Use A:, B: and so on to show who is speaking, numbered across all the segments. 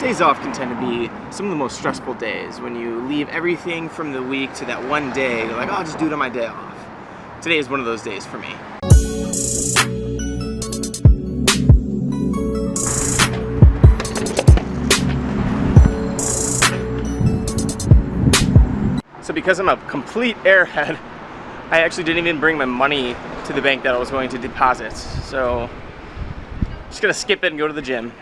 A: Days off can tend to be some of the most stressful days when you leave everything from the week to that one day. You're like, oh, I'll just do it on my day off. Today is one of those days for me. So because I'm a complete airhead, I actually didn't even bring my money to the bank that I was going to deposit. So I'm just gonna skip it and go to the gym.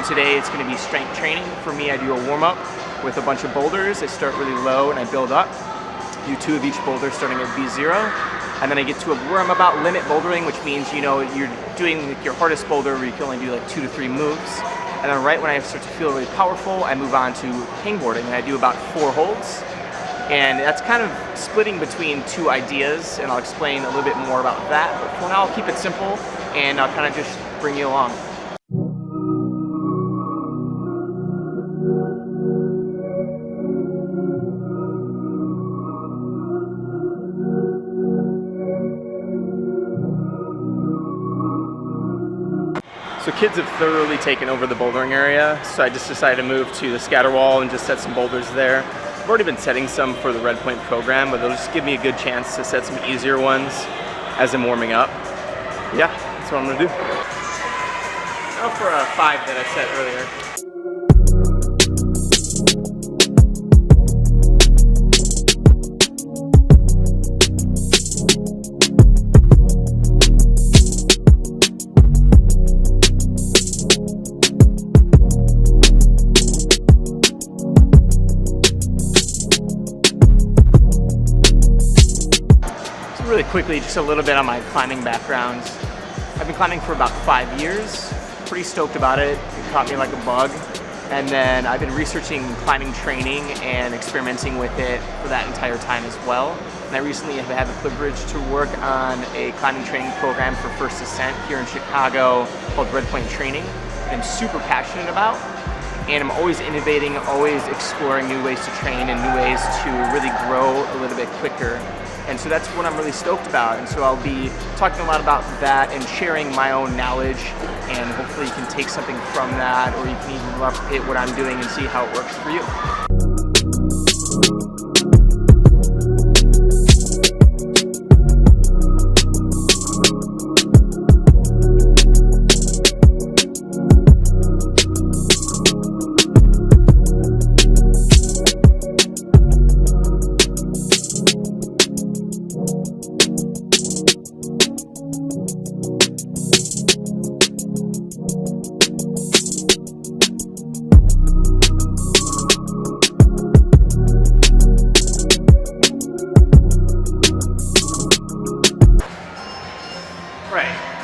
A: Today it's going to be strength training. For me, I do a warm-up with a bunch of boulders. I start really low and I build up. Do 2 of each boulder starting at V0. And then I get to where I'm about limit bouldering, which means, you know, you're doing like your hardest boulder where you can only do like 2 to 3 moves. And then right when I start to feel really powerful, I move on to hangboarding and I do about 4 holds. And that's kind of splitting between 2 ideas, and I'll explain a little bit more about that. But for now, I'll keep it simple and I'll kind of just bring you along. So kids have thoroughly taken over the bouldering area, so I just decided to move to the scatter wall and just set some boulders there. I've already been setting some for the Red Point program, but they'll just give me a good chance to set some easier ones as I'm warming up. Yeah, that's what I'm gonna do. Now for a 5 that I set earlier. Really quickly, just a little bit on my climbing background. I've been climbing for about 5 years. Pretty stoked about it. It caught me like a bug. And then I've been researching climbing training and experimenting with it for that entire time as well. And I recently have had the privilege to work on a climbing training program for First Ascent here in Chicago called Red Point Training. I'm super passionate about. And I'm always innovating, always exploring new ways to train and new ways to really grow a little bit quicker. And so that's what I'm really stoked about. And so I'll be talking a lot about that and sharing my own knowledge, and hopefully you can take something from that, or you can even replicate what I'm doing and see how it works for you.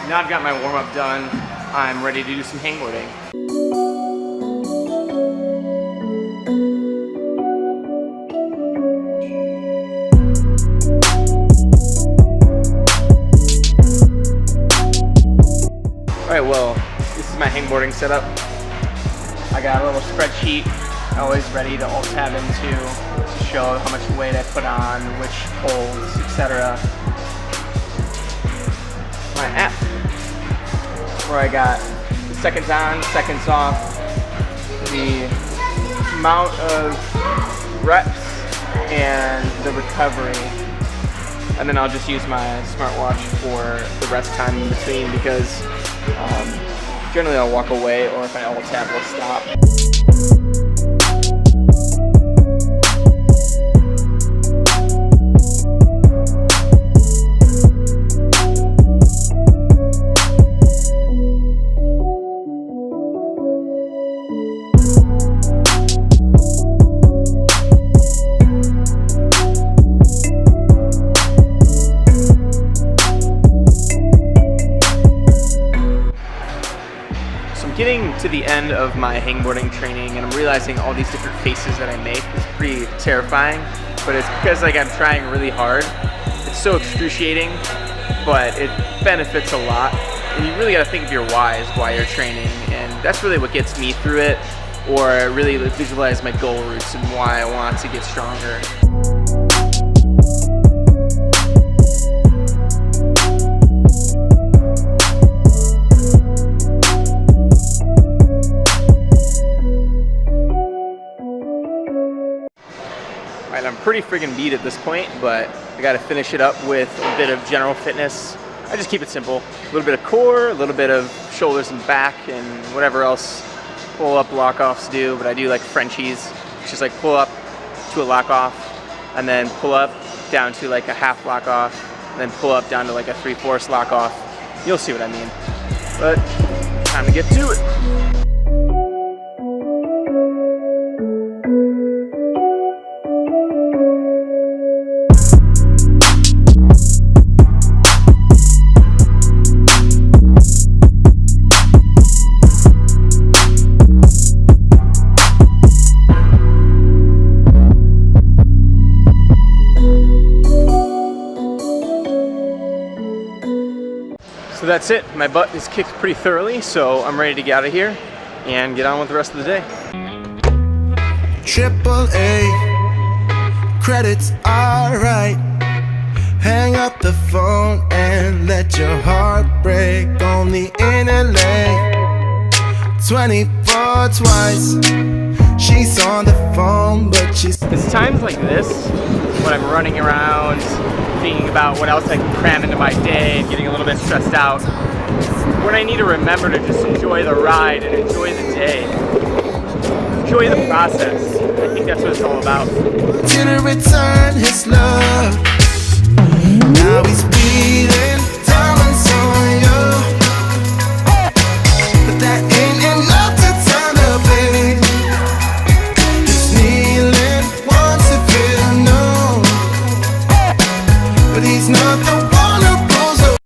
A: Now I've got my warm-up done, I'm ready to do some hangboarding. Alright, well, this is my hangboarding setup. I got a little spreadsheet always ready to alt-tab into to show how much weight I put on, which holds, etc. My app, where I got the seconds on, seconds off, the amount of reps, and the recovery. And then I'll just use my smartwatch for the rest time in between, because generally I'll walk away, or if I alt-tab, will stop. Getting to the end of my hangboarding training, and I'm realizing all these different faces that I make is pretty terrifying, but it's because like I'm trying really hard. It's so excruciating, but it benefits a lot, and you really got to think of your whys, why you're training, and that's really what gets me through it. or really visualize my goal routes and why I want to get stronger. Alright, I'm pretty friggin' beat at this point, but I gotta finish it up with a bit of general fitness. I just keep it simple. A little bit of core, a little bit of shoulders and back, and whatever else pull up lock offs do, but I do like Frenchies. It's just like pull up to a lock off, and then pull up down to like a half lock off, and then pull up down to like a 3/4 lock off. You'll see what I mean. But time to get to it. So that's it. My butt is kicked pretty thoroughly, so I'm ready to get out of here and get on with the rest of the day.
B: AAA, credits alright. Hang up the phone and let your heart break. Only in LA, 24 twice. She's on the phone, but she's...
A: It's times like this when I'm running around thinking about what else I can cram into my day and getting a little bit stressed out, when I need to remember to just enjoy the ride and enjoy the day. Enjoy the process. I think that's what it's all about.
B: To return his love. Now he's beating diamonds on you, but that ain't enough to turn the baby. Just kneeling wants to feel known, but he's not the one.